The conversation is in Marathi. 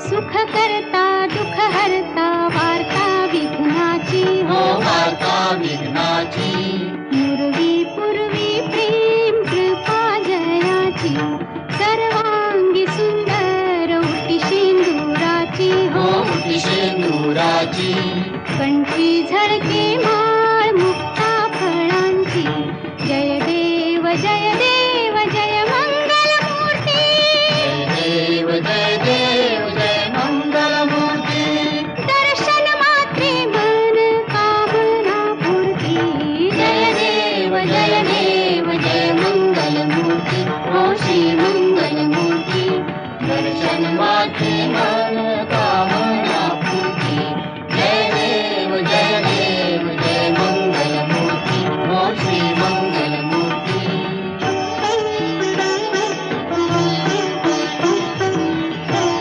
सुख करता दुःख हरता वार्ता विघ्नाची हो वार्ता विघ्नाची पूर्वी पूर्वी प्रेम कृपा जयाची सर्वांगी सुंदर उटी शेंदुराची हो उटी शेंदुराची कंठी झळके माळ मुक्ता फळांची जय देव जय